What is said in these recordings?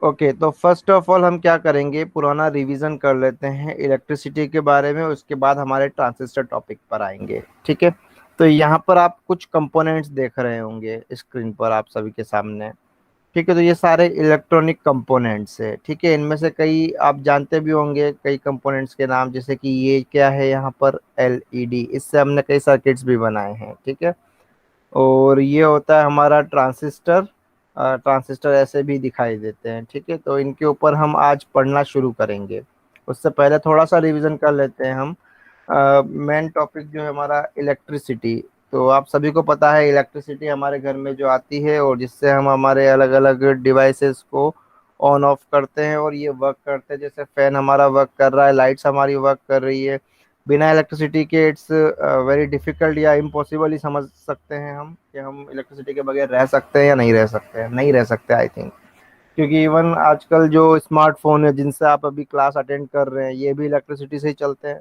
Okay, तो first of all हम क्या करेंगे, पुराना रिवीजन कर लेते हैं इलेक्ट्रिसिटी के बारे में, उसके बाद हमारे ट्रांजिस्टर टॉपिक पर आएंगे। ठीक है। तो यहाँ पर आप कुछ कंपोनेंट्स देख रहे होंगे स्क्रीन पर आप सभी के सामने। ठीक है, तो ये सारे इलेक्ट्रॉनिक कंपोनेंट्स है। ठीक है, इनमें से कई आप जानते भी होंगे, कई कंपोनेंट्स के नाम, जैसे कि ये क्या है यहाँ पर, एलईडी, इससे हमने कई सर्किट्स भी बनाए हैं। ठीक है। और ये होता है हमारा ट्रांसिस्टर। ट्रांसिस्टर ऐसे भी दिखाई देते हैं। ठीक है, तो इनके ऊपर हम आज पढ़ना शुरू करेंगे। उससे पहले थोड़ा सा रिवीजन कर लेते हैं हम। मेन टॉपिक जो है हमारा इलेक्ट्रिसिटी। तो आप सभी को पता है इलेक्ट्रिसिटी हमारे घर में जो आती है और जिससे हम हमारे अलग अलग डिवाइसेस को ऑन ऑफ करते हैं और ये वर्क करते हैं। जैसे फैन हमारा वर्क कर रहा है, लाइट्स हमारी वर्क कर रही है। बिना इलेक्ट्रिसिटी के इट्स वेरी डिफिकल्ट या इम्पॉसिबल ही समझ सकते हैं हम कि हम इलेक्ट्रिसिटी के बगैर रह सकते हैं या नहीं रह सकते हैं। नहीं रह सकते आई थिंक, क्योंकि इवन आजकल जो स्मार्टफोन है जिनसे आप अभी क्लास अटेंड कर रहे हैं ये भी इलेक्ट्रिसिटी से ही चलते हैं।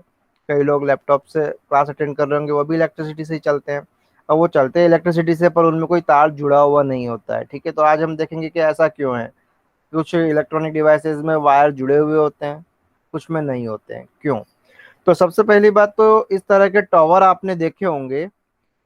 कई लोग लैपटॉप से क्लास अटेंड कर रहे होंगे, वो भी इलेक्ट्रिसिटी से ही चलते हैं। और वो चलते हैं इलेक्ट्रिसिटी से, पर उनमें कोई तार जुड़ा हुआ नहीं होता है। ठीक है, तो आज हम देखेंगे कि ऐसा क्यों है। कुछ इलेक्ट्रॉनिक डिवाइसेस में वायर जुड़े हुए होते हैं, कुछ में नहीं होते हैं, क्यों। तो सबसे पहली बात तो इस तरह के टॉवर आपने देखे होंगे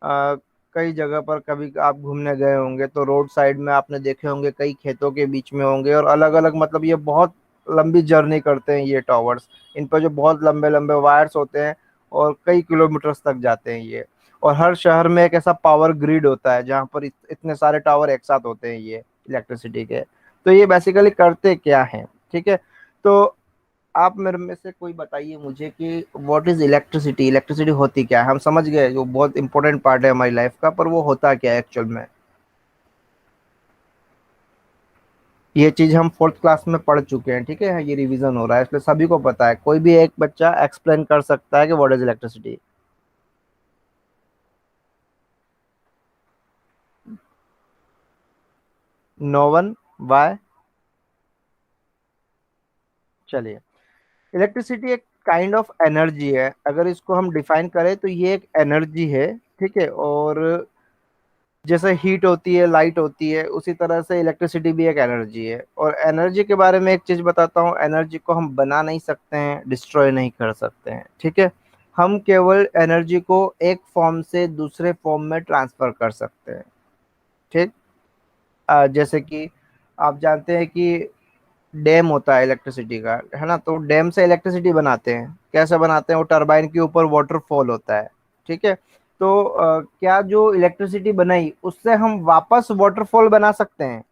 कई जगह पर। कभी आप घूमने गए होंगे तो रोड साइड में आपने देखे होंगे, कई खेतों के बीच में होंगे, और अलग अलग मतलब ये बहुत लंबी जर्नी करते हैं ये टॉवर्स। इन पर जो बहुत लंबे लंबे वायर्स होते हैं और कई किलोमीटर्स तक जाते हैं ये। और हर शहर में एक ऐसा पावर ग्रिड होता है जहाँ पर इतने सारे टावर एक साथ होते हैं ये इलेक्ट्रिसिटी के। तो ये बेसिकली करते क्या हैं। ठीक है, तो आप मेरे में से कोई बताइए मुझे कि व्हाट इज इलेक्ट्रिसिटी। इलेक्ट्रिसिटी होती क्या है, हम समझ गए जो बहुत इंपॉर्टेंट पार्ट है हमारी लाइफ का, पर वो होता क्या है एक्चुअल में। ये चीज हम फोर्थ क्लास में पढ़ चुके हैं। ठीक है, ये रिवीजन हो रहा है इसलिए सभी को पता है। कोई भी एक बच्चा एक्सप्लेन कर सकता है कि what is electricity. No one, why. चलिए, इलेक्ट्रिसिटी एक काइंड ऑफ एनर्जी है। अगर इसको हम डिफाइन करें तो ये एक एनर्जी है। ठीक है, और जैसे हीट होती है, लाइट होती है, उसी तरह से इलेक्ट्रिसिटी भी एक एनर्जी है। और एनर्जी के बारे में एक चीज बताता हूँ, एनर्जी को हम बना नहीं सकते हैं, डिस्ट्रॉय नहीं कर सकते हैं। ठीक है, हम केवल एनर्जी को एक फॉर्म से दूसरे फॉर्म में ट्रांसफर कर सकते हैं। ठीक। जैसे कि आप जानते हैं कि डैम होता है इलेक्ट्रिसिटी का, है ना। तो डैम से इलेक्ट्रिसिटी बनाते हैं, कैसे बनाते हैं, वो टरबाइन के ऊपर वाटरफॉल होता है। ठीक है, तो क्या जो इलेक्ट्रिसिटी बनाई उससे हम वापस वाटरफॉल बना सकते हैं।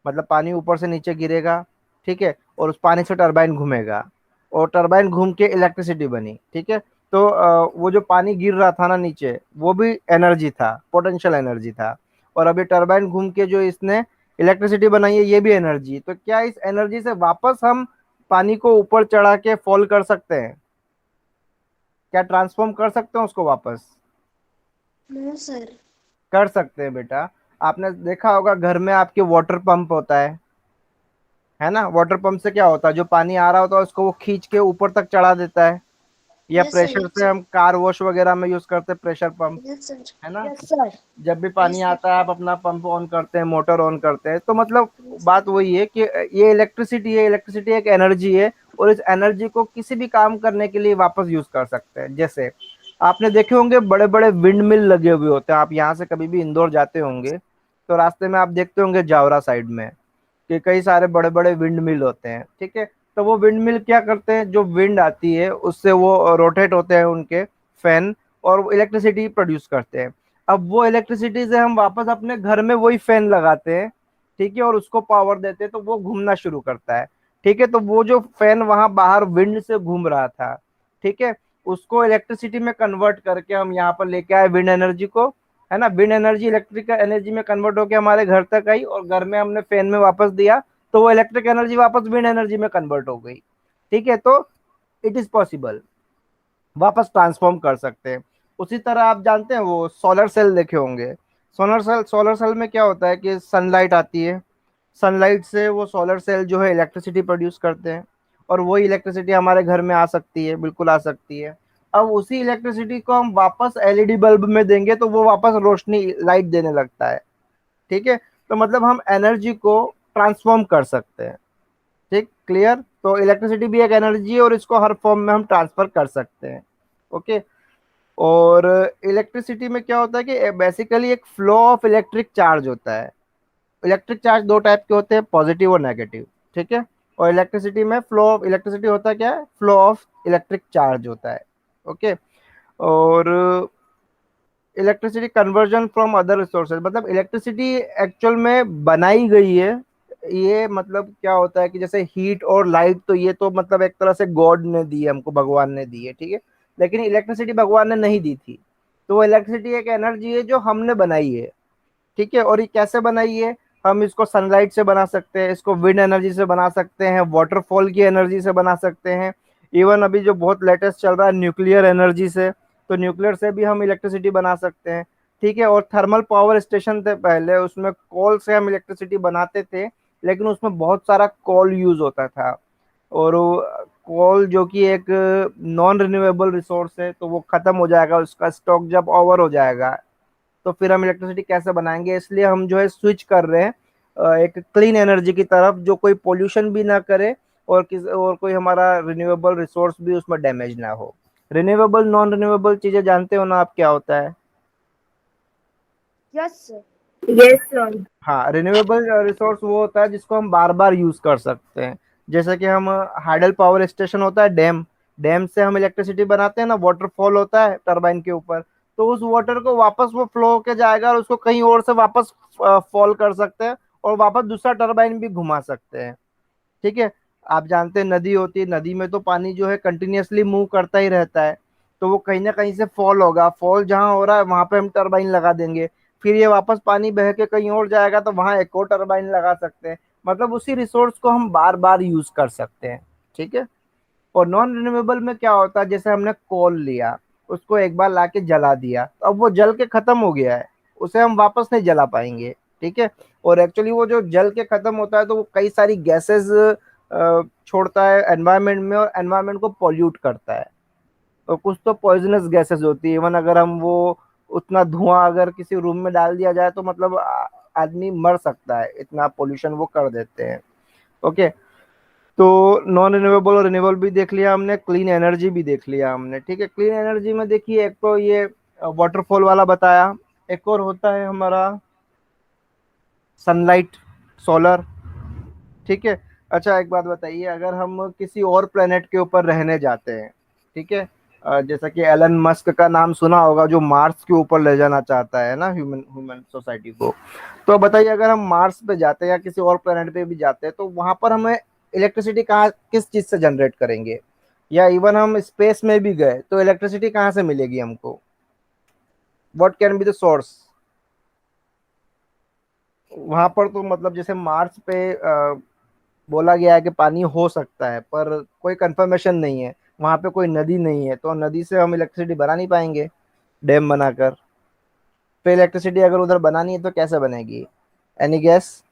मतलब पानी ऊपर से नीचे गिरेगा, ठीक है, और उस पानी से टरबाइन घूमेगा, और टरबाइन घूम के इलेक्ट्रिसिटी बनी। ठीक है, तो वो जो पानी गिर रहा था ना नीचे, वो भी एनर्जी था, पोटेंशियल एनर्जी था। और अभी टरबाइन घूम के जो इसने इलेक्ट्रिसिटी बनाई है, ये भी एनर्जी। तो क्या इस एनर्जी से वापस हम पानी को ऊपर चढ़ा के फॉल कर सकते हैं, क्या ट्रांसफॉर्म कर सकते हैं उसको वापस। No sir. कर सकते हैं बेटा। आपने देखा होगा घर में आपके वाटर पंप होता है ना। वाटर पंप से क्या होता है, जो पानी आ रहा होता है उसको वो खींच के ऊपर तक चढ़ा देता है। या यस सर, प्रेशर यस से सर, हम कार वॉश वगैरह में यूज करते हैं प्रेशर पंप, यस सर, है ना। यस सर, जब भी पानी यस सर, आता है आप अपना पंप ऑन करते हैं, मोटर ऑन करते हैं। तो मतलब यस सर। बात वही है कि ये इलेक्ट्रिसिटी है, इलेक्ट्रिसिटी एक एनर्जी है। और इस एनर्जी को किसी भी काम करने के लिए वापस यूज कर सकते हैं। जैसे आपने देखे होंगे बड़े बड़े विंड मिल लगे हुए होते हैं। आप यहाँ से कभी भी इंदौर जाते होंगे तो रास्ते में आप देखते होंगे जावरा साइड में कि कई सारे बड़े बड़े विंड मिल होते हैं। ठीक है, तो वो विंड मिल क्या करते हैं, जो विंड आती है उससे वो रोटेट होते हैं उनके फैन, और इलेक्ट्रिसिटी प्रोड्यूस करते हैं। अब वो इलेक्ट्रिसिटी से हम वापस अपने घर में वही फैन लगाते हैं, ठीक है, और उसको पावर देते हैं तो वो घूमना शुरू करता है। ठीक है, तो वो जो फैन वहां बाहर विंड से घूम रहा था, ठीक है, उसको इलेक्ट्रिसिटी में कन्वर्ट करके हम यहाँ पर लेके आए विंड एनर्जी को, है ना। विंड एनर्जी इलेक्ट्रिक एनर्जी में कन्वर्ट होकर हमारे घर तक आई और घर में हमने फैन में वापस दिया, तो वो इलेक्ट्रिक एनर्जी वापस विंड एनर्जी में कन्वर्ट हो गई। ठीक है, तो इट इज पॉसिबल, वापस ट्रांसफॉर्म कर सकते हैं। उसी तरह आप जानते हैं वो सोलर सेल देखे होंगे। सोलर सेल में क्या होता है कि सनलाइट आती है, सनलाइट से वो सोलर सेल जो है इलेक्ट्रिसिटी प्रोड्यूस करते हैं, और वही इलेक्ट्रिसिटी हमारे घर में आ सकती है, बिल्कुल आ सकती है। अब उसी इलेक्ट्रिसिटी को हम वापस एलईडी बल्ब में देंगे तो वो वापस रोशनी लाइट देने लगता है। ठीक है, तो मतलब हम एनर्जी को ट्रांसफॉर्म कर सकते हैं। ठीक, क्लियर। तो इलेक्ट्रिसिटी भी एक एनर्जी है और इसको हर फॉर्म में हम ट्रांसफर कर सकते हैं। ओके। और इलेक्ट्रिसिटी में क्या होता है कि बेसिकली एक फ्लो ऑफ इलेक्ट्रिक चार्ज होता है। इलेक्ट्रिक चार्ज दो टाइप के होते हैं, पॉजिटिव और नेगेटिव। ठीक है। और इलेक्ट्रिसिटी में फ्लो ऑफ इलेक्ट्रिसिटी होता है क्या है, फ्लो ऑफ इलेक्ट्रिक चार्ज होता है। ओके। और electricity conversion from other resources, मतलब इलेक्ट्रिसिटी एक्चुअल में बनाई गई है। ये मतलब क्या होता है कि जैसे हीट और लाइट, तो ये तो मतलब एक तरह से गॉड ने दी है हमको, भगवान ने दी है। ठीक है। लेकिन इलेक्ट्रिसिटी भगवान ने नहीं दी थी। तो वो इलेक्ट्रिसिटी एक एनर्जी है जो हमने बनाई है। ठीक है। और ये कैसे बनाई है, हम इसको सनलाइट से बना सकते हैं, इसको विंड एनर्जी से बना सकते हैं, वाटरफॉल की एनर्जी से बना सकते हैं। इवन अभी जो बहुत लेटेस्ट चल रहा है न्यूक्लियर एनर्जी से, तो न्यूक्लियर से भी हम इलेक्ट्रिसिटी बना सकते हैं। ठीक है। और थर्मल पावर स्टेशन थे पहले, उसमें कोल से हम इलेक्ट्रिसिटी बनाते थे, लेकिन उसमें बहुत सारा कोल यूज होता था। और कोल जो कि एक नॉन रिन्यूएबल रिसोर्स है, तो वो खत्म हो जाएगा, उसका स्टॉक जब ओवर हो जाएगा, तो फिर हम इलेक्ट्रिसिटी कैसे बनाएंगे। इसलिए हम जो है स्विच कर रहे हैं एक क्लीन एनर्जी की तरफ, जो कोई पोल्यूशन भी ना करे और कोई हमारा रिन्यूएबल रिसोर्स भी उसमें डैमेज ना हो। रिन्यूएबल नॉन रिन्यूएबल चीजें जानते हो ना आप, क्या होता है? Yes sir. Yes sir. हाँ, रिन्यूएबल रिसोर्स वो होता है जिसको हम बार बार यूज कर सकते हैं। जैसे कि हम हाइडल पावर स्टेशन होता है, डैम, डैम से हम इलेक्ट्रिसिटी बनाते हैं ना, वाटरफॉल होता है टरबाइन के ऊपर, तो उस वाटर को वापस वो फ्लो होके जाएगा और उसको कहीं और से वापस फॉल कर सकते हैं और वापस दूसरा टरबाइन भी घुमा सकते हैं। ठीक है। आप जानते हैं नदी होती है, नदी में तो पानी जो है कंटिन्यूअसली मूव करता ही रहता है, तो वो कहीं ना कहीं से फॉल होगा, फॉल जहां हो रहा है वहां पे हम टरबाइन लगा देंगे, फिर ये वापस पानी बह के कहीं और जाएगा तो वहां एक और टरबाइन लगा सकते हैं। मतलब उसी रिसोर्स को हम बार बार यूज कर सकते हैं। ठीक है। और नॉन रिन्यूएबल में क्या होता है, जैसे हमने कोल लिया, उसको एक बार लाके जला दिया, तो अब वो जल के खत्म हो गया है, उसे हम वापस नहीं जला पाएंगे। ठीक है। और एक्चुअली वो जो जल के खत्म होता है तो वो कई सारी गैसेस छोड़ता है एनवायरनमेंट में, और एनवायरनमेंट को पॉल्यूट करता है। और कुछ तो पॉइजनस गैसेस होती है, इवन अगर हम वो उतना धुआं अगर किसी रूम में डाल दिया जाए तो मतलब आदमी मर सकता है, इतना पोल्यूशन वो कर देते हैं। ओके। तो नॉन रिन्यूएबल और रिन्यूएबल भी देख लिया हमने, क्लीन एनर्जी भी देख लिया हमने। ठीक है। क्लीन एनर्जी में देखिए, एक तो ये वाटरफॉल वाला बताया, एक और होता है हमारा सनलाइट, सोलर। ठीक है। अच्छा, एक बात बताइए, अगर हम किसी और प्लेनेट के ऊपर रहने जाते हैं, ठीक है, जैसा कि एलन मस्क का नाम सुना होगा, जो मार्स के ऊपर ले जाना चाहता है ना ह्यूमन ह्यूमन सोसाइटी को। तो बताइए, अगर हम मार्स पे जाते हैं या किसी और प्लेनेट पे भी जाते हैं, तो वहां पर हमें इलेक्ट्रिसिटी कहाँ, किस चीज से जनरेट करेंगे? या इवन हम स्पेस में भी गए तो इलेक्ट्रिसिटी कहाँ से मिलेगी हमको? What can be the source? वहां पर तो मतलब जैसे मार्स पे बोला गया है कि पानी हो सकता है, पर कोई कंफर्मेशन नहीं है, वहां पे कोई नदी नहीं है, तो नदी से हम इलेक्ट्रिसिटी बना नहीं पाएंगे डैम बनाकर। फिर इलेक्ट्रिसिटी अगर उधर बनानी है तो कैसे बनेगी? Any gas?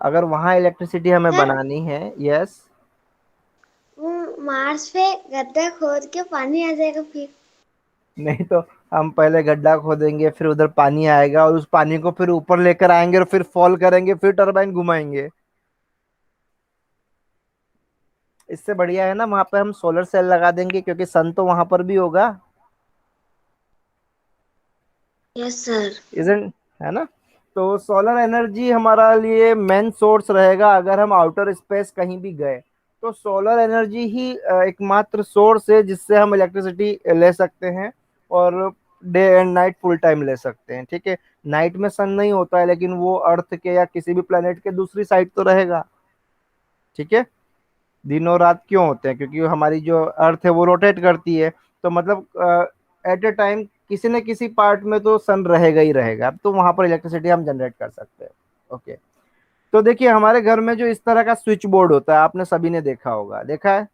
अगर वहां इलेक्ट्रिसिटी हमें सर, बनानी है, यस। वो मार्स पे गड्ढा खोद के पानी आ जाएगा फिर। नहीं तो हम पहले गड्ढा खोदेंगे, फिर उधर पानी आएगा और उस पानी को फिर ऊपर लेकर आएंगे और फिर फॉल करेंगे, फिर टरबाइन घुमाएंगे। इससे बढ़िया है ना वहां पे हम सोलर सेल लगा देंगे, क्योंकि सन तो वहां पर भी होगा। Yes sir. इजंट, है ना? तो सोलर एनर्जी हमारा लिए मेन सोर्स रहेगा अगर हम आउटर स्पेस कहीं भी गए। तो सोलर एनर्जी ही एकमात्र सोर्स है जिससे हम इलेक्ट्रिसिटी ले सकते हैं, और day and night full time ले सकते हैं। ठीक है। नाइट में सन नहीं होता है, लेकिन वो अर्थ के या किसी भी प्लेनेट के दूसरी साइड तो रहेगा। ठीक है। दिन और रात क्यों होते हैं? क्योंकि हमारी जो अर्थ है वो रोटेट करती है, तो मतलब एट ए टाइम किसी न किसी पार्ट में तो सन रहेगा ही रहेगा, तो वहां पर इलेक्ट्रिसिटी हम जनरेट कर सकते हैं। ओके। तो देखिए, हमारे घर में जो इस तरह का स्विच बोर्ड होता है, आपने सभी ने देखा होगा, देखा है?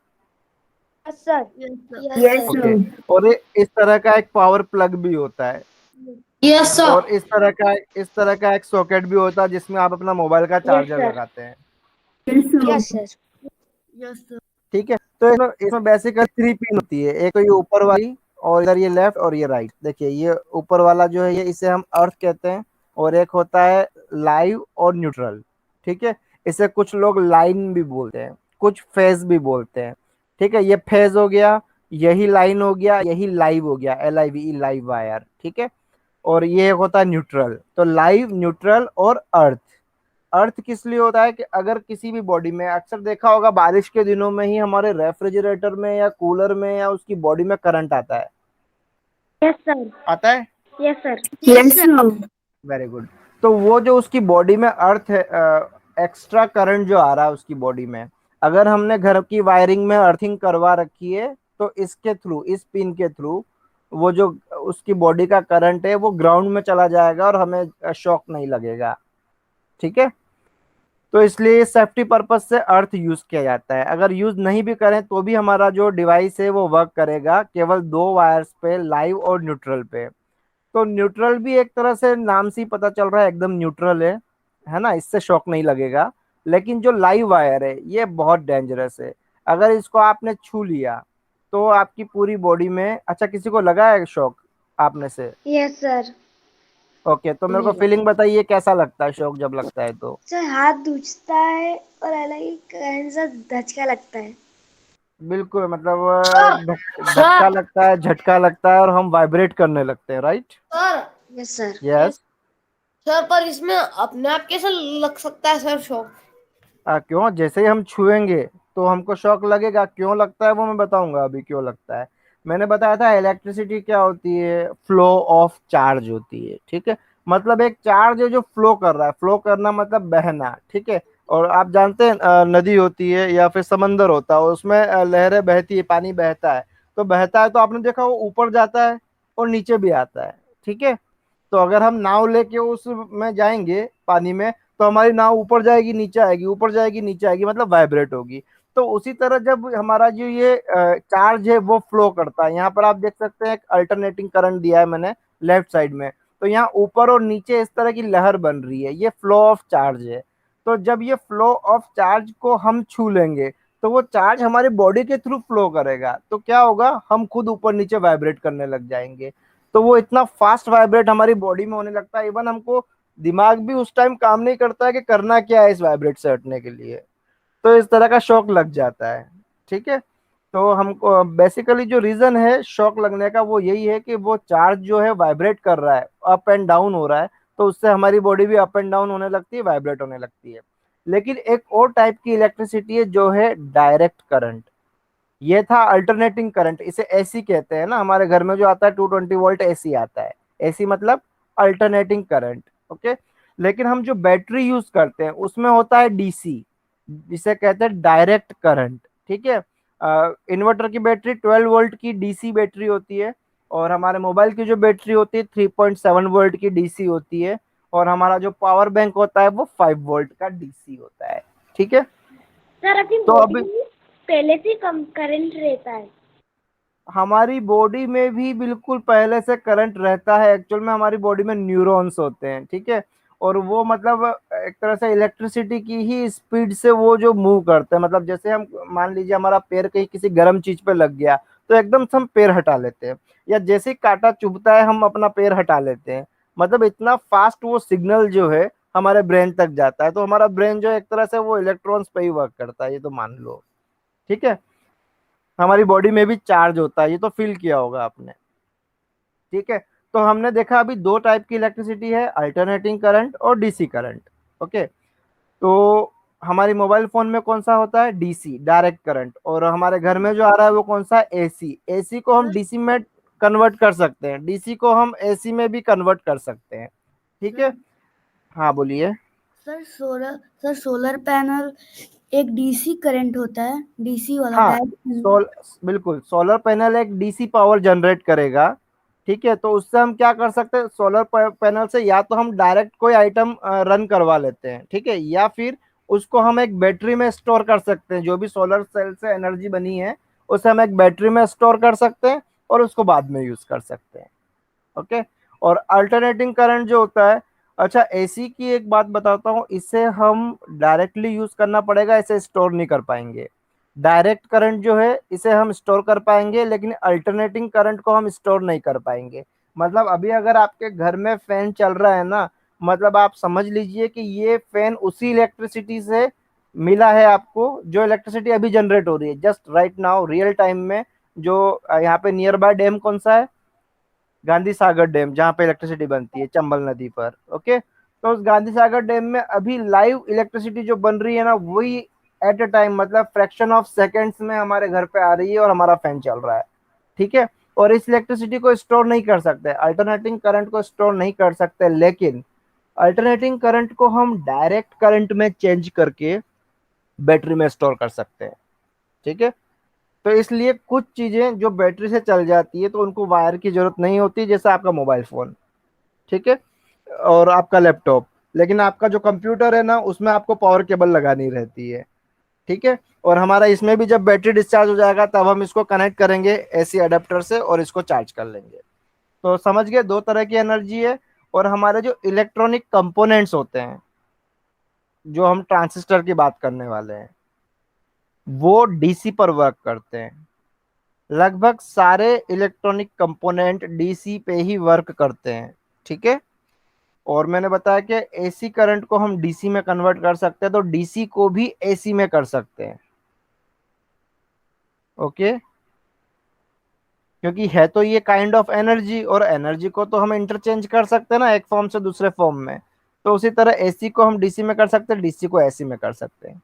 Yes sir. Yes yes sir. Okay. Sir. और इस तरह का एक पावर प्लग भी होता है, यस सर। और इस तरह का एक सॉकेट भी होता है जिसमें आप अपना मोबाइल का यस चार्जर सर। लगाते हैं। Yes sir. Yes sir. ठीक है। तो इसमें बेसिकली थ्री पिन होती है, एक तो ये ऊपर वाली, और इधर ये लेफ्ट और ये राइट। देखिए, ये ऊपर वाला जो है, ये इसे हम अर्थ कहते हैं, और एक होता है लाइव और न्यूट्रल। ठीक है, इसे कुछ लोग लाइन भी बोलते हैं, कुछ फेज भी बोलते हैं। ठीक है, ये फेज हो गया, यही लाइन हो गया, यही लाइव हो गया, LIVE, लाइव वायर। ठीक है, और ये एक होता है न्यूट्रल। तो लाइव, न्यूट्रल और अर्थ। अर्थ किस लिए होता है कि अगर किसी भी बॉडी में, अक्सर देखा होगा बारिश के दिनों में ही हमारे रेफ्रिजरेटर में या कूलर में या उसकी बॉडी में करंट आता है। Yes sir. आता है। Yes sir. Yes, sir. Very good. तो वो जो उसकी बॉडी में अर्थ है, एक्स्ट्रा करंट जो आ रहा है उसकी बॉडी में, अगर हमने घर की वायरिंग में अर्थिंग करवा रखी है तो इसके थ्रू, इस पिन के थ्रू, वो जो उसकी बॉडी का करंट है वो ग्राउंड में चला जाएगा और हमें शॉक नहीं लगेगा। ठीक है, तो इसलिए सेफ्टी पर्पज से अर्थ यूज किया जाता है। अगर यूज नहीं भी करें तो भी हमारा जो डिवाइस है वो वर्क करेगा केवल दो वायर्स पे, लाइव और न्यूट्रल पे। तो न्यूट्रल भी एक तरह से नाम से ही पता चल रहा है एकदम न्यूट्रल है ना, इससे शॉक नहीं लगेगा। लेकिन जो लाइव वायर है ये बहुत डेंजरस है। अगर इसको आपने छू लिया तो आपकी पूरी बॉडी में, अच्छा किसी को लगा है शॉक आप में से? Yes sir. ओके, तो मेरे को फीलिंग बताइए कैसा लगता है शॉक जब लगता है तो? सर हाथ दूखता है और अलग ही कहीं सा धचका लगता है। बिल्कुल, मतलब Sir, धक्का sir, लगता है, झटका लगता है और हम वाइब्रेट करने लगते हैं, right? sir, yes sir. Yes. Sir पर इसमें अपने आप कैसे लग सकता है सर शॉक? क्यों, जैसे ही हम छुएंगे तो हमको शॉक लगेगा। क्यों लगता है वो मैं बताऊंगा अभी क्यों लगता है। मैंने बताया था इलेक्ट्रिसिटी क्या होती है, फ्लो ऑफ चार्ज होती है। ठीक है, मतलब एक चार्ज है जो फ्लो कर रहा है, फ्लो करना मतलब बहना। ठीक है, और आप जानते हैं नदी होती है या फिर समंदर होता है, उसमें लहरें बहती है, पानी बहता है। तो बहता है तो आपने देखा वो ऊपर जाता है और नीचे भी आता है। ठीक है, तो अगर हम नाव लेके उस में जाएंगे पानी में, तो हमारी नाव ऊपर जाएगी नीचे आएगी, ऊपर जाएगी नीचे आएगी, मतलब वाइब्रेट होगी। तो उसी तरह जब हमारा जो ये चार्ज है वो फ्लो करता है, यहाँ पर आप देख सकते हैं एक अल्टरनेटिंग करंट दिया है मैंने लेफ्ट साइड में। तो यहाँ ऊपर और नीचे इस तरह की लहर बन रही है, ये फ्लो ऑफ चार्ज है। तो जब ये फ्लो ऑफ चार्ज को हम छू लेंगे तो वो चार्ज हमारी बॉडी के थ्रू फ्लो करेगा, तो क्या होगा, हम खुद ऊपर नीचे वाइब्रेट करने लग जाएंगे। तो वो इतना फास्ट वाइब्रेट हमारी बॉडी में होने लगता है, इवन हमको दिमाग भी उस टाइम काम नहीं करता है कि करना क्या है इस वाइब्रेट से हटने के लिए। तो इस तरह का शॉक लग जाता है। ठीक है, तो हमको बेसिकली जो रीजन है शॉक लगने का वो यही है कि वो चार्ज जो है वाइब्रेट कर रहा है, अप एंड डाउन हो रहा है। तो उससे हमारी बॉडी भी अप एंड डाउन होने लगती है, वाइब्रेट होने लगती है। लेकिन एक और टाइप की इलेक्ट्रिसिटी है जो है डायरेक्ट करंट। ये था अल्टरनेटिंग करंट, इसे एसी कहते हैं ना, हमारे घर में जो आता है 220 वोल्ट एसी आता है। एसी मतलब अल्टरनेटिंग करंट। ओके, लेकिन हम जो बैटरी यूज करते हैं उसमें होता है डीसी, जिसे कहते हैं डायरेक्ट करंट। ठीक है, इन्वर्टर की बैटरी 12 वोल्ट की डीसी बैटरी होती है, और हमारे मोबाइल की जो बैटरी होती है 3.7 वोल्ट की डीसी होती है, और हमारा जो पावर बैंक होता है वो 5 वोल्ट का डीसी होता है। ठीक है, सर अपनी तो बॉडी अभी में पहले से कम करंट रहता है। हमारी बॉडी में भी बिल्कुल पहले से करंट रहता है। एक्चुअल में हमारी बॉडी में न्यूरॉन्स होते हैं। ठीक है, और वो मतलब एक तरह से इलेक्ट्रिसिटी की ही स्पीड से वो जो मूव करते हैं, मतलब जैसे हम मान लीजिए हमारा पैर कहीं किसी गर्म चीज पे लग गया तो एकदम से हम पैर हटा लेते हैं, या जैसे ही कांटा चुभता है हम अपना पैर हटा लेते हैं। मतलब इतना फास्ट वो सिग्नल जो है हमारे ब्रेन तक जाता है। तो हमारा ब्रेन जो है एक तरह से वो इलेक्ट्रॉन्स पे ही वर्क करता है, ये तो मान लो। ठीक है, हमारी बॉडी में भी चार्ज होता है, ये तो फील किया होगा आपने। ठीक है, तो हमने देखा अभी दो टाइप की इलेक्ट्रिसिटी है, अल्टरनेटिंग करंट और डीसी करंट। ओके, तो हमारी मोबाइल फोन में कौन सा होता है, डीसी डायरेक्ट करंट, और हमारे घर में जो आ रहा है वो कौन सा है, एसी। एसी को हम डीसी में कन्वर्ट कर सकते हैं, डीसी को हम एसी में भी कन्वर्ट कर सकते हैं। ठीक है, हाँ बोलिए। सर सोलर पैनल एक डीसी करंट होता है, डीसी वाला हाँ, डायरेक्ट। बिल्कुल सोलर पैनल एक डीसी पावर जनरेट करेगा। ठीक है, तो उससे हम क्या कर सकते हैं, सोलर पैनल से या तो हम डायरेक्ट कोई आइटम रन करवा लेते हैं। ठीक है, या फिर उसको हम एक बैटरी में स्टोर कर सकते हैं, जो भी सोलर सेल से एनर्जी बनी है उसे हम एक बैटरी में स्टोर कर सकते हैं और उसको बाद में यूज कर सकते हैं। ओके, और अल्टरनेटिंग करंट जो होता है, अच्छा एसी की एक बात बताता हूँ, इसे हम डायरेक्टली यूज करना पड़ेगा, इसे स्टोर नहीं कर पाएंगे। डायरेक्ट करंट जो है इसे हम स्टोर कर पाएंगे, लेकिन अल्टरनेटिंग करंट को हम स्टोर नहीं कर पाएंगे। मतलब अभी अगर आपके घर में फैन चल रहा है ना, मतलब आप समझ लीजिए कि ये फैन उसी इलेक्ट्रिसिटी से मिला है आपको जो इलेक्ट्रिसिटी अभी जनरेट हो रही है just right now real time में। जो यहाँ पे नियर बाय डैम कौन सा है? गांधी सागर डैम, जहाँ पे इलेक्ट्रिसिटी बनती है चंबल नदी पर। ओके, तो उस गांधी सागर डैम में अभी लाइव इलेक्ट्रिसिटी जो बन रही है ना, वही एट अ टाइम मतलब फ्रैक्शन ऑफ सेकेंड्स में हमारे घर पे आ रही है और हमारा फैन चल रहा है। ठीक है, और इस इलेक्ट्रिसिटी को स्टोर नहीं कर सकते, अल्टरनेटिंग करंट को स्टोर नहीं कर सकते, लेकिन अल्टरनेटिंग करंट को हम डायरेक्ट करंट में चेंज करके बैटरी में स्टोर कर सकते हैं। ठीक है, तो इसलिए कुछ चीजें जो बैटरी से चल जाती है तो उनको वायर की जरूरत नहीं होती, जैसे आपका मोबाइल फोन। ठीक है, और आपका लैपटॉप। लेकिन आपका जो कंप्यूटर है ना, उसमें आपको पावर केबल लगानी रहती है। ठीक है, और हमारा इसमें भी जब बैटरी डिस्चार्ज हो जाएगा तब हम इसको कनेक्ट करेंगे एसी अडेप्टर से और इसको चार्ज कर लेंगे। तो समझ गए, दो तरह की एनर्जी है। और हमारे जो इलेक्ट्रॉनिक कंपोनेंट्स होते हैं, जो हम ट्रांजिस्टर की बात करने वाले हैं, वो डीसी पर वर्क करते हैं। लगभग सारे इलेक्ट्रॉनिक कंपोनेंट डीसी पे ही वर्क करते हैं। ठीक है, और मैंने बताया कि एसी करंट को हम डीसी में कन्वर्ट कर सकते हैं, तो डीसी को भी एसी में कर सकते हैं। ओके, क्योंकि है तो ये काइंड ऑफ एनर्जी, और एनर्जी को तो हम इंटरचेंज कर सकते हैं ना एक फॉर्म से दूसरे फॉर्म में। तो उसी तरह एसी को हम डीसी में कर सकते हैं, डीसी को एसी में कर सकते हैं।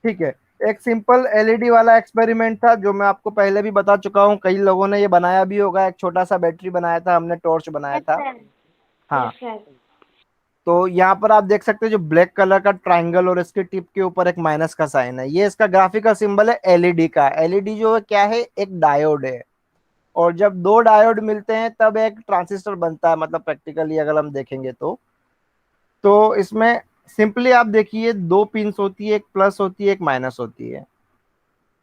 ठीक है, एक सिंपल एलईडी वाला एक्सपेरिमेंट था जो मैं आपको पहले भी बता चुका हूँ, कई लोगों ने ये बनाया भी होगा। एक छोटा सा बैटरी बनाया था हमने, टॉर्च बनाया यस था। सर। हाँ, यस सर। तो यहाँ पर आप देख सकते हैं जो ब्लैक कलर का ट्रायंगल और इसके टिप के ऊपर एक माइनस का साइन है, ये इसका ग्राफिकल सिंबल है एलईडी का। एलईडी जो है क्या है? एक डायोड है। और जब दो डायोड मिलते हैं तब एक ट्रांजिस्टर बनता है, मतलब प्रैक्टिकली अगर हम देखेंगे तो इसमें सिंपली आप देखिए दो पिंस होती है, एक प्लस होती है एक माइनस होती है।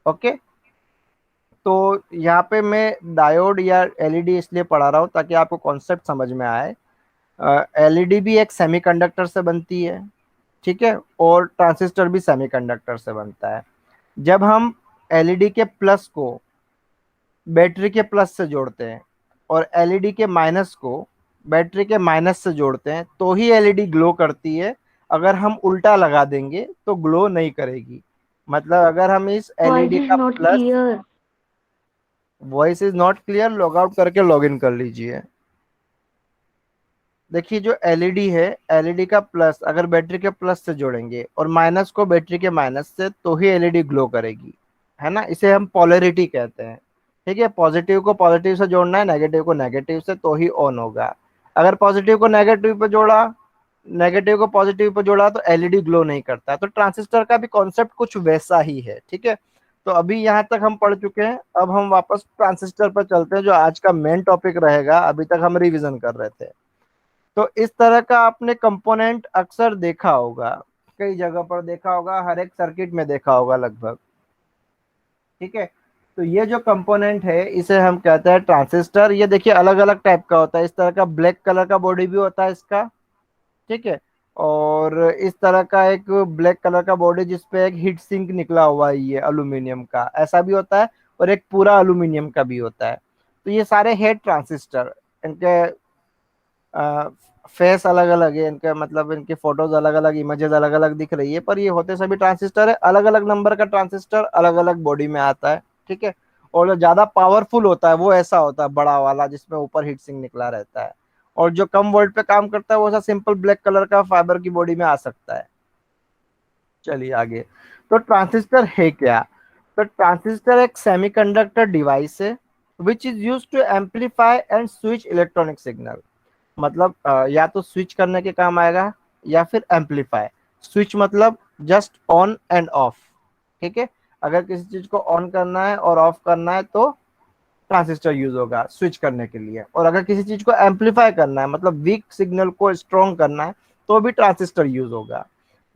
ओके, तो यहाँ पे मैं डायोड या एलईडी इसलिए पढ़ा रहा हूँ ताकि आपको कॉन्सेप्ट समझ में आए। एलईडी भी एक सेमीकंडक्टर से बनती है। ठीक है, और ट्रांजिस्टर भी सेमीकंडक्टर से बनता है। जब हम एलईडी के प्लस को बैटरी के प्लस से जोड़ते हैं और एलईडी के माइनस को बैटरी के माइनस से जोड़ते हैं तो ही एलईडी ग्लो करती है। अगर हम उल्टा लगा देंगे तो ग्लो नहीं करेगी। मतलब अगर हम इस वॉइस एलईडी इज का not plus, clear. Voice is not clear, log out करके लॉग इन कर लीजिए। देखिए जो एलईडी है, एलईडी का प्लस अगर बैटरी के प्लस से जोड़ेंगे और माइनस को बैटरी के माइनस से तो ही एलईडी ग्लो करेगी। है ना, इसे हम पोलैरिटी कहते हैं। ठीक है, पॉजिटिव को पॉजिटिव से जोड़ना है, नेगेटिव को नेगेटिव से, तो ही ऑन होगा। अगर पॉजिटिव को नेगेटिव पे जोड़ा, नेगेटिव को पॉजिटिव पे जोड़ा तो एलईडी ग्लो नहीं करता। तो ट्रांजिस्टर का भी कॉन्सेप्ट कुछ वैसा ही है। ठीक है, तो अभी यहाँ तक हम पढ़ चुके हैं, अब हम वापस ट्रांजिस्टर पर चलते हैं जो आज का मेन टॉपिक रहेगा। अभी तक हम रिवीजन कर रहे थे। तो इस तरह का आपने कंपोनेंट अक्सर देखा होगा, कई जगह पर देखा होगा, हर एक सर्किट में देखा होगा लगभग। ठीक है, तो ये जो कंपोनेंट है इसे हम कहते हैं ट्रांजिस्टर। ये देखिए अलग अलग टाइप का होता है, इस तरह का ब्लैक कलर का बॉडी भी होता है इसका। ठीक है, और इस तरह का एक ब्लैक कलर का बॉडी जिसपे एक हीट सिंक निकला हुआ है, ये एल्यूमिनियम का ऐसा भी होता है, और एक पूरा एल्यूमिनियम का भी होता है। तो ये सारे है ट्रांजिस्टर। इनके फेस अलग अलग है, इनके मतलब इनके फोटोज अलग अलग, इमेजेस अलग अलग दिख रही है, पर ये होते सभी ट्रांजिस्टर है। अलग अलग नंबर का ट्रांजिस्टर अलग अलग बॉडी में आता है। ठीक है, और जो ज्यादा पावरफुल होता है वो ऐसा होता है बड़ा वाला जिसमें ऊपर हीट सिंक निकला रहता है, और जो कम वोल्ट पे काम करता है वो ऐसा सिंपल ब्लैक कलर का फाइबर की बॉडी में आ सकता है। चलिए आगे, तो ट्रांजिस्टर है क्या? तो ट्रांजिस्टर एक सेमीकंडक्टर डिवाइस है which is use to amplify and switch electronic signal. मतलब या तो स्विच करने के काम आएगा या फिर एम्पलीफाई। स्विच मतलब जस्ट ऑन एंड ऑफ। ठीक है, अगर किसी चीज को ऑन करना है और ऑफ करना है तो ट्रांजिस्टर यूज होगा स्विच करने के लिए, और अगर किसी चीज को एम्पलीफाई करना है मतलब वीक सिग्नल को स्ट्रॉन्ग करना है तो भी ट्रांजिस्टर यूज होगा।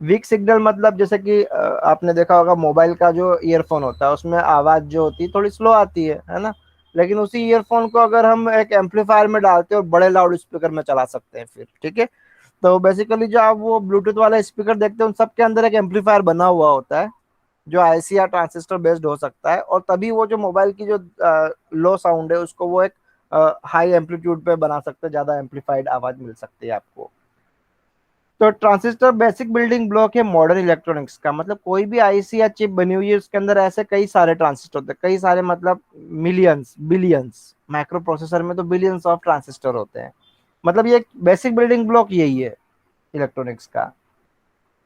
वीक सिग्नल मतलब जैसे कि आपने देखा होगा मोबाइल का जो ईयरफोन होता है उसमें आवाज जो होती है थोड़ी स्लो आती है ना। लेकिन उसी ईयरफोन को अगर हम एक एम्पलीफायर में डालते हैं और बड़े लाउड स्पीकर में चला सकते हैं फिर। ठीक है, तो बेसिकली जो आप वो ब्लूटूथ वाला स्पीकर देखते हैं उन सबके अंदर एक एम्पलीफायर बना हुआ होता है जो आईसी या ट्रांजिस्टर बेस्ड हो सकता है, और तभी वो जो मोबाइल की जो लो साउंड है उसको वो एक हाई एम्पलीट्यूड पे बना सकते हैं, ज्यादा एम्पलीफाइड आवाज मिल सकती है आपको। तो ट्रांजिस्टर बेसिक बिल्डिंग ब्लॉक है मॉडर्न इलेक्ट्रॉनिक्स का। मतलब कोई भी आईसी या चिप बनी हुई है उसके अंदर ऐसे कई सारे ट्रांजिस्टर होते हैं, कई सारे मतलब मिलियंस बिलियंस, माइक्रो प्रोसेसर में तो बिलियंस ऑफ ट्रांजिस्टर होते हैं। मतलब ये बेसिक बिल्डिंग ब्लॉक यही है इलेक्ट्रॉनिक्स का।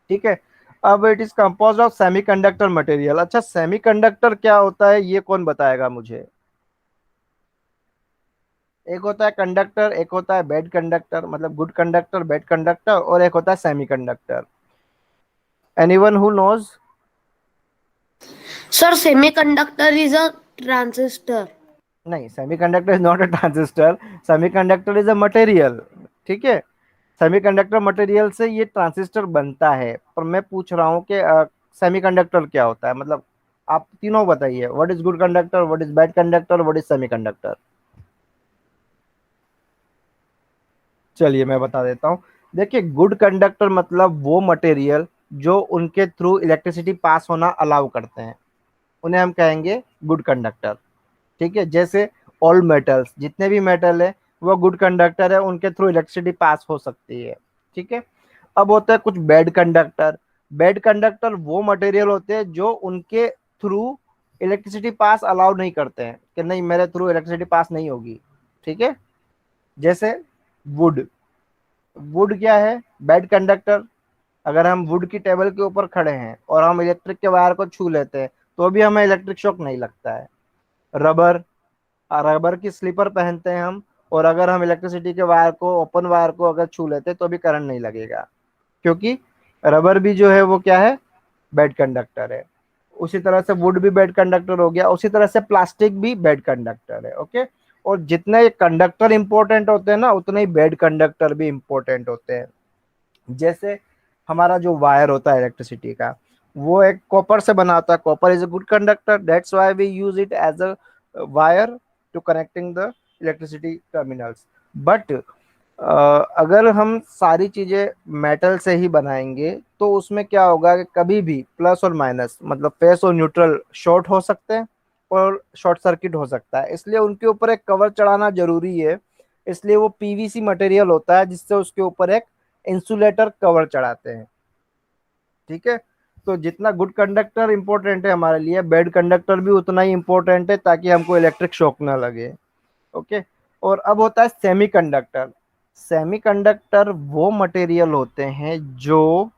ठीक है। अब it is compose of semiconductor material. अच्छा, सेमीकंडक्टर क्या होता है ये कौन बताएगा मुझे? एक होता है कंडक्टर, एक होता है बैड कंडक्टर, मतलब गुड कंडक्टर बैड कंडक्टर, और एक होता है semiconductor. Anyone who knows? Sir, semiconductor is a transistor. नहीं, semiconductor is not a transistor, semiconductor is a material. ठीक है, सेमीकंडक्टर मटेरियल से ये ट्रांजिस्टर बनता है। पर मैं पूछ रहा हूँ कि सेमीकंडक्टर क्या होता है? मतलब आप तीनों बताइए, what is good conductor, what is bad conductor, what is semiconductor? चलिए मैं बता देता हूँ। देखिए, गुड कंडक्टर मतलब वो मटेरियल जो उनके थ्रू इलेक्ट्रिसिटी पास होना अलाउ करते हैं, उन्हें हम कहेंगे गुड कंडक्टर। ठीक है, जैसे ऑल मेटल्स, जितने भी मेटल है वो गुड कंडक्टर है, उनके थ्रू इलेक्ट्रिसिटी पास हो सकती है। ठीक है। अब होता है कुछ बैड कंडक्टर। बैड कंडक्टर वो मटेरियल होते हैं जो उनके थ्रू इलेक्ट्रिसिटी पास अलाउ नहीं करते हैं, कि नहीं मेरे थ्रू इलेक्ट्रिसिटी पास नहीं होगी। ठीक है, जैसे वुड। वुड क्या है? Bad conductor. अगर हम वुड की टेबल के ऊपर खड़े हैं और हम इलेक्ट्रिक के वायर को छू लेते हैं तो भी हमें इलेक्ट्रिक शॉक नहीं लगता है। रबर, रबर की स्लीपर पहनते हैं हम, और अगर हम इलेक्ट्रिसिटी के वायर को, ओपन वायर को अगर छू लेते हैं तो भी करंट नहीं लगेगा, क्योंकि रबर भी जो है वो क्या है? बैड कंडक्टर है। उसी तरह से वुड भी बैड कंडक्टर हो गया, उसी तरह से प्लास्टिक भी बैड कंडक्टर है। ओके। और जितने ये कंडक्टर इंपॉर्टेंट होते हैं ना, उतने ही बैड कंडक्टर भी इंपॉर्टेंट होते हैं। जैसे हमारा जो वायर होता है इलेक्ट्रिसिटी का, वो एक कॉपर से बना होता है। Copper is a good conductor, that's why we use it as a wire to connecting the electricity terminals. But अगर हम सारी चीजें मेटल से ही बनाएंगे तो उसमें क्या होगा कि कभी भी प्लस और माइनस, मतलब फेस और न्यूट्रल शॉर्ट हो सकते हैं और शॉर्ट सर्किट हो सकता है, इसलिए उनके ऊपर एक कवर चढ़ाना जरूरी है। इसलिए वो पीवीसी मटेरियल होता है जिससे उसके ऊपर एक इंसुलेटर कवर चढ़ाते हैं। ठीक है। तो जितना गुड कंडक्टर इंपॉर्टेंट है हमारे लिए, बैड कंडक्टर भी उतना ही इंपॉर्टेंट है, ताकि हमको इलेक्ट्रिक शॉक ना लगे। ओके। और अब होता है सेमीकंडक्टर। सेमीकंडक्टर वो मटेरियल होते हैं जो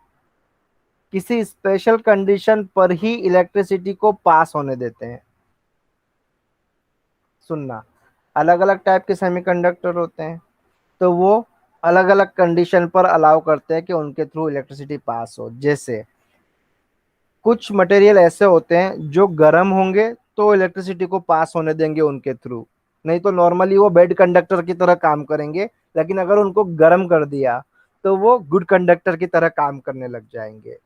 किसी स्पेशल कंडीशन पर ही इलेक्ट्रिसिटी को पास होने देते हैं। सुनना, अलग अलग टाइप के सेमीकंडक्टर होते हैं, तो वो अलग अलग कंडीशन पर अलाउ करते हैं कि उनके थ्रू इलेक्ट्रिसिटी पास हो। जैसे कुछ मटेरियल ऐसे होते हैं जो गर्म होंगे तो इलेक्ट्रिसिटी को पास होने देंगे उनके थ्रू, नहीं तो नॉर्मली वो बेड कंडक्टर की तरह काम करेंगे। लेकिन अगर उनको गर्म कर दिया तो वो गुड कंडक्टर की तरह काम करने लग जाएंगे।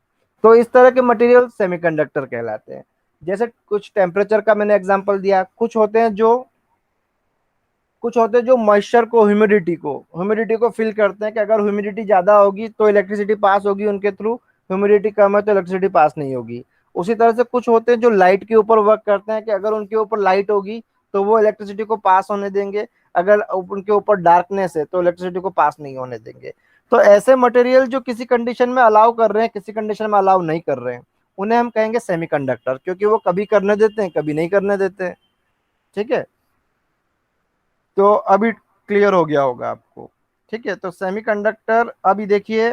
तो इस तरह के मटेरियल सेमीकंडक्टर कहलाते हैं। जैसे कुछ टेम्परेचर का मैंने एग्जांपल दिया, कुछ होते हैं जो मॉइस्चर को, ह्यूमिडिटी को फील करते हैं कि अगर ह्यूमिडिटी ज्यादा होगी तो इलेक्ट्रिसिटी पास होगी उनके थ्रू, ह्यूमिडिटी कम है तो इलेक्ट्रिसिटी पास नहीं होगी। उसी तरह से कुछ होते हैं जो लाइट के ऊपर वर्क करते हैं कि अगर उनके ऊपर लाइट होगी तो वो इलेक्ट्रिसिटी को पास होने देंगे, अगर उनके ऊपर डार्कनेस है तो इलेक्ट्रिसिटी को पास नहीं होने देंगे। तो ऐसे मटेरियल जो किसी कंडीशन में अलाउ कर रहे हैं, किसी कंडीशन में अलाउ नहीं कर रहे हैं, उन्हें हम कहेंगे सेमीकंडक्टर, क्योंकि वो कभी करने देते हैं, कभी नहीं करने देते हैं। ठीक है, तो अभी क्लियर हो गया होगा आपको। ठीक है, तो सेमीकंडक्टर, अभी देखिए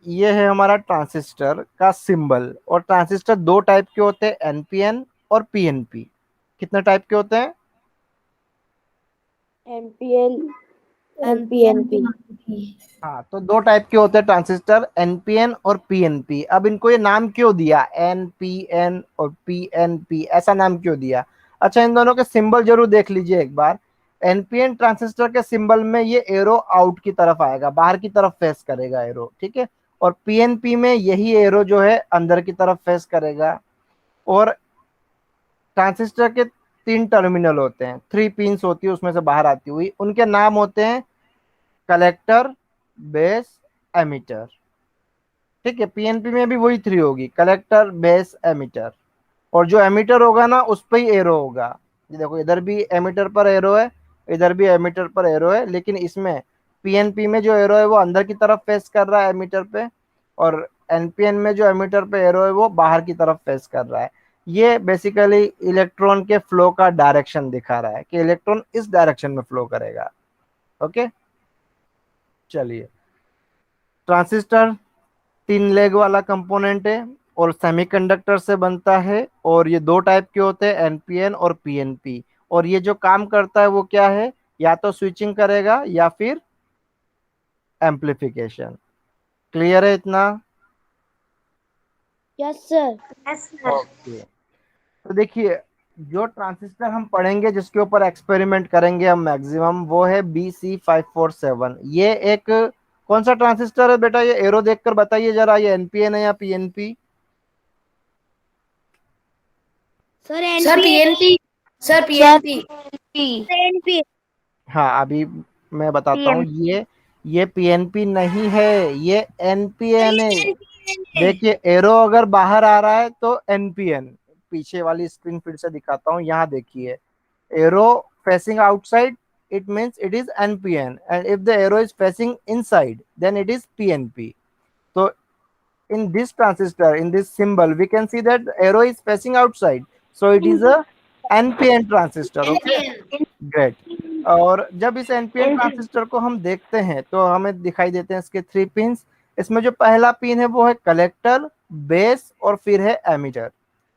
ये है हमारा ट्रांजिस्टर का सिंबल। और ट्रांजिस्टर दो टाइप के होते हैं, एनपीएन और पीएनपी। कितने टाइप के होते हैं? NPN, एनपीएनपी। NPNP. हाँ, तो दो टाइप के होते हैं ट्रांजिस्टर, एनपीएन और पीएनपी। अब इनको ये नाम क्यों दिया, एनपीएन और पीएनपी, ऐसा नाम क्यों दिया? अच्छा, इन दोनों के सिंबल जरूर देख लीजिए एक बार। एनपीएन ट्रांजिस्टर के सिंबल में ये एरो आउट की तरफ आएगा, बाहर की तरफ फेस करेगा एरो। ठीक है। और पीएनपी में यही एरो जो है अंदर की तरफ फेस करेगा। और ट्रांजिस्टर के तीन टर्मिनल होते हैं, थ्री पिंस होती है उसमें से बाहर आती हुई, उनके नाम होते हैं कलेक्टर, बेस, एमीटर। ठीक है, पीएनपी में भी वही थ्री होगी, कलेक्टर, बेस, एमीटर। और जो एमीटर होगा ना उस पे ही एरो होगा। ये देखो, इधर भी एमीटर पर एरो है, इधर भी एमीटर पर एरो है, लेकिन इसमें पीएनपी में जो एरो है वो अंदर की तरफ फेस कर रहा है एमीटर पे, और एनपीएन में जो एमिटर पे एरो है वो बाहर की तरफ फेस कर रहा है। ये बेसिकली इलेक्ट्रॉन के फ्लो का डायरेक्शन दिखा रहा है कि इलेक्ट्रॉन इस डायरेक्शन में फ्लो करेगा। ओके, चलिए। ट्रांजिस्टर 3 लेग वाला कंपोनेंट है और सेमीकंडक्टर से बनता है, और ये 2 टाइप के होते हैं, एनपीएन और पीएनपी। और ये जो काम करता है वो क्या है, या तो स्विचिंग करेगा या फिर एम्पलीफिकेशन। क्लियर है इतना? Yes sir. Yes sir. Okay, तो देखिए, जो ट्रांजिस्टर हम पढ़ेंगे, जिसके ऊपर एक्सपेरिमेंट करेंगे हम मैक्सिमम, वो है BC547। ये एक कौन सा ट्रांजिस्टर है बेटा? ये एरो देखकर बताइए जरा, ये एनपीएन है या PNP? Sir sir PNP. Sir PNP. NP. हाँ, अभी मैं बताता हूँ। ये पीएनपी नहीं है, ये एनपीएन है। देखिए, एरो अगर बाहर आ रहा है तो एनपीएन। पीछे वाली स्क्रीन फिर से दिखाता हूँ, यहाँ देखिए, arrow facing outside, it means it is NPN, and if the arrow is facing inside, then it is PNP. So in this transistor, in this symbol, we can see that the arrow is facing outside, so it is a NPN transistor. Okay, great. और जब इस NPN transistor को हम देखते हैं तो हमें दिखाई देते हैं इसके 3 पिन। इसमें जो पहला पिन है वो है कलेक्टर, बेस और फिर है एमीटर।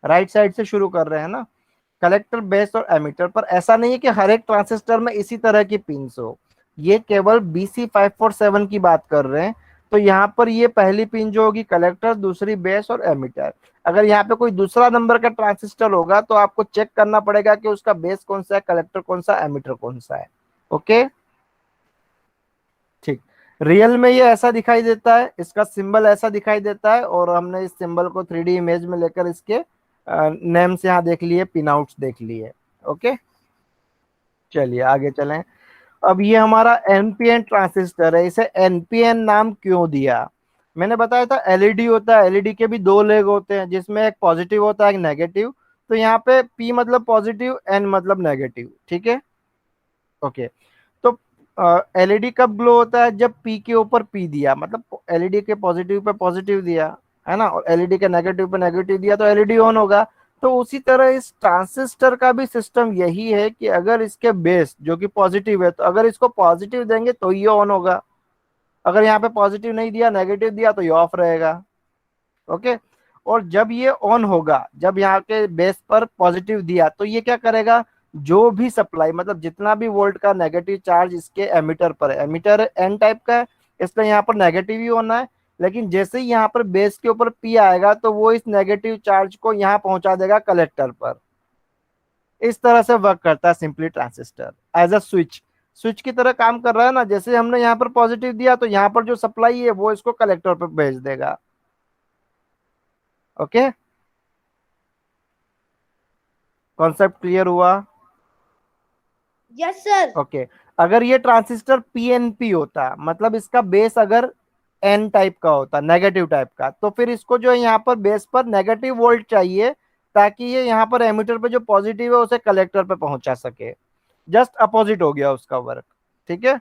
राइट साइड से शुरू कर रहे हैं ना, कलेक्टर, बेस और एमीटर। पर ऐसा नहीं है कि हर एक ट्रांजिस्टर में इसी तरह की पिन्स हो, ये केवल BC547 की बात कर रहे हैं। तो यहाँ पर ये पहली पिन जो होगी कलेक्टर, दूसरी बेस और एमीटर। अगर यहाँ पे कोई दूसरा नंबर का ट्रांजिस्टर होगा तो आपको चेक करना पड़ेगा कि उसका बेस कौन सा है, कलेक्टर कौन सा, एमीटर कौन सा है। ओके, ठीक। रियल में ये ऐसा दिखाई देता है, इसका सिंबल ऐसा दिखाई देता है, और हमने इस सिंबल को 3D इमेज में लेकर इसके नेम्स यहाँ देख लिए, पिन आउट्स देख लिए। ओके, चलिए आगे चलें। अब ये हमारा एनपीएन ट्रांजिस्टर है, इसे एनपीएन नाम क्यों दिया? मैंने बताया था एलईडी होता है, एलईडी के भी 2 लेग होते हैं, जिसमें एक पॉजिटिव होता है, एक नेगेटिव। तो यहाँ पे पी मतलब पॉजिटिव, एन मतलब नेगेटिव। ठीक है, ओके। तो एलईडी कब ग्लो होता है? जब पी के ऊपर पी दिया, मतलब एलईडी के पॉजिटिव पे पॉजिटिव दिया है ना, और एलईडी के नेगेटिव पे नेगेटिव दिया, तो एलईडी ऑन होगा। तो उसी तरह इस ट्रांजिस्टर का भी सिस्टम यही है कि अगर इसके बेस जो कि पॉजिटिव है, तो अगर इसको पॉजिटिव देंगे तो ये ऑन होगा, अगर यहाँ पे पॉजिटिव नहीं दिया, नेगेटिव दिया, तो ये ऑफ रहेगा। ओके, और जब ये ऑन होगा, जब यहाँ के बेस पर पॉजिटिव दिया, तो ये क्या करेगा, जो भी सप्लाई, मतलब जितना भी वोल्ट का नेगेटिव चार्ज इसके एमीटर पर है, एमीटर एन टाइप का है, इसलिए यहाँ पर नेगेटिव ही होना है। लेकिन जैसे ही यहाँ पर बेस के ऊपर पी आएगा, तो वो इस नेगेटिव चार्ज को यहाँ पहुंचा देगा कलेक्टर पर। इस तरह से वर्क करता है simply transistor, as a switch. Switch की तरह काम कर रहा है ना, जैसे हमने यहाँ पर पॉजिटिव दिया, तो यहाँ पर जो सप्लाई है वो इसको कलेक्टर पर भेज देगा। ओके, कॉन्सेप्ट क्लियर हुआ? Yes sir. ओके, अगर ये ट्रांजिस्टर पीएनपी होता, मतलब इसका बेस अगर एन टाइप का होता, नेगेटिव टाइप का, तो फिर इसको जो है यहाँ पर बेस पर नेगेटिव वोल्ट चाहिए, ताकि ये यहाँ पर एमीटर पे जो पॉजिटिव है उसे कलेक्टर पे पहुंचा सके। जस्ट अपोजिट हो गया उसका वर्क। ठीक है,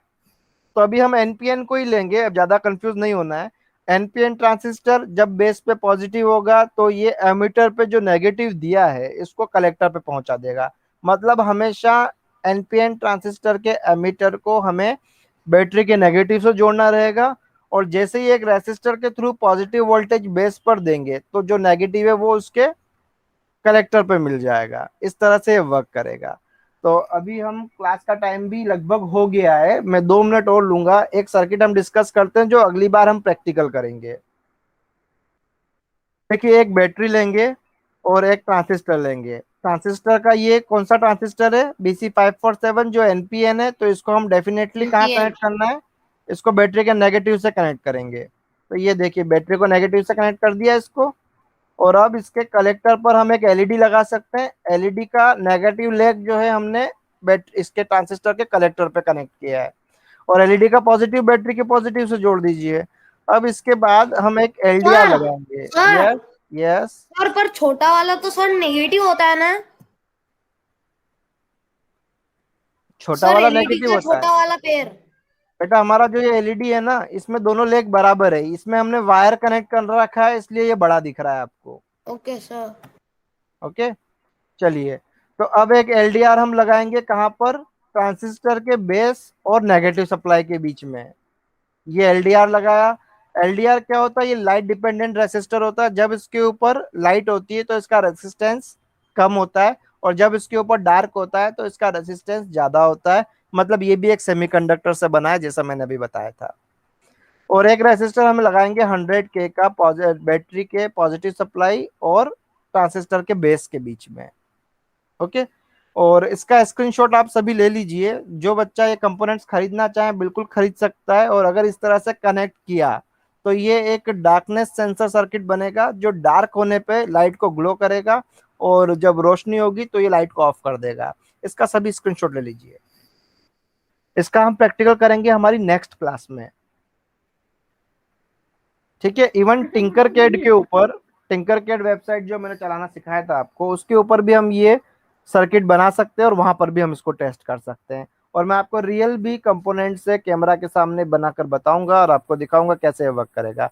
तो अभी हम एनपीएन को ही लेंगे, अब ज्यादा कंफ्यूज नहीं होना है। एनपीएन ट्रांजिस्टर जब बेस पे पॉजिटिव होगा, तो ये एमीटर पे जो नेगेटिव दिया है इसको कलेक्टर पे पहुंचा देगा। मतलब हमेशा एनपीएन ट्रांजिस्टर के एमीटर को हमें बैटरी के नेगेटिव से जोड़ना रहेगा, और जैसे ही एक रेसिस्टर के थ्रू पॉजिटिव वोल्टेज बेस पर देंगे, तो जो नेगेटिव है वो उसके कलेक्टर पे मिल जाएगा। इस तरह से वर्क करेगा। तो अभी हम क्लास का टाइम भी लगभग हो गया है, मैं 2 मिनट और लूंगा। एक सर्किट हम डिस्कस करते हैं जो अगली बार हम प्रैक्टिकल करेंगे। देखिए, एक बैटरी लेंगे और एक ट्रांजिस्टर लेंगे। ट्रांजिस्टर का ये कौन सा ट्रांजिस्टर है? BC547 जो एनपीएन है। तो इसको हम डेफिनेटली कहाँ NPN। कनेक्ट करना है? इसको बैटरी के नेगेटिव से कनेक्ट करेंगे। तो ये देखिए, बैटरी को नेगेटिव से कनेक्ट कर दिया इसको, और अब इसके कलेक्टर पर हम एक एलईडी लगा सकते हैं। एलईडी का नेगेटिव लेग जो है हमने इसके ट्रांजिस्टर के कलेक्टर पे कनेक्ट किया है, और एलईडी का पॉजिटिव बैटरी के पॉजिटिव से जोड़ दीजिए। अब इसके बाद हम एक एलडीआर सर लगाएंगे। सर यस यस, सर पर छोटा वाला तो सर नेगेटिव होता है ना? छोटा सर वाला एलईडी नेगेटिव का होता है। छोटा वाला पेयर। बेटा हमारा जो ये एलईडी है ना, इसमें दोनों लेग बराबर है, इसमें हमने वायर कनेक्ट कर रखा है, इसलिए ये बड़ा दिख रहा है आपको। Okay sir. ओके, चलिए। तो अब एक एलडीआर हम लगाएंगे कहाँ पर, ट्रांजिस्टर के बेस और नेगेटिव सप्लाई के बीच में। ये एलडीआर लगाया। एलडीआर क्या होता है, ये लाइट डिपेंडेंट रेसिस्टर होता है। जब इसके ऊपर लाइट होती है तो इसका रेजिस्टेंस कम होता है, और जब इसके ऊपर डार्क होता है तो इसका रेजिस्टेंस ज्यादा होता है। मतलब ये भी एक सेमीकंडक्टर से बना है, जैसा मैंने अभी बताया था। और एक रेसिस्टर हम लगाएंगे 100K का बैटरी के पॉजिटिव सप्लाई और ट्रांजिस्टर के बेस के बीच में। ओके, और इसका स्क्रीनशॉट आप सभी ले लीजिए। जो बच्चा ये कंपोनेंट्स खरीदना चाहे बिल्कुल खरीद सकता है। और अगर इस तरह से कनेक्ट किया तो ये एक डार्कनेस सेंसर सर्किट बनेगा, जो डार्क होने पे लाइट को ग्लो करेगा, और जब रोशनी होगी तो ये लाइट को ऑफ कर देगा। इसका सभी स्क्रीनशॉट ले लीजिए। इसका हम प्रैक्टिकल करेंगे हमारी नेक्स्ट क्लास में, ठीक है। इवन टिंकरकैड के ऊपर, टिंकरकैड वेबसाइट जो मैंने चलाना सिखाया था आपको, उसके ऊपर भी हम ये सर्किट बना सकते हैं और वहां पर भी हम इसको टेस्ट कर सकते हैं। और मैं आपको रियल भी कंपोनेंट से कैमरा के सामने बनाकर बताऊंगा और आपको दिखाऊंगा कैसे वर्क करेगा।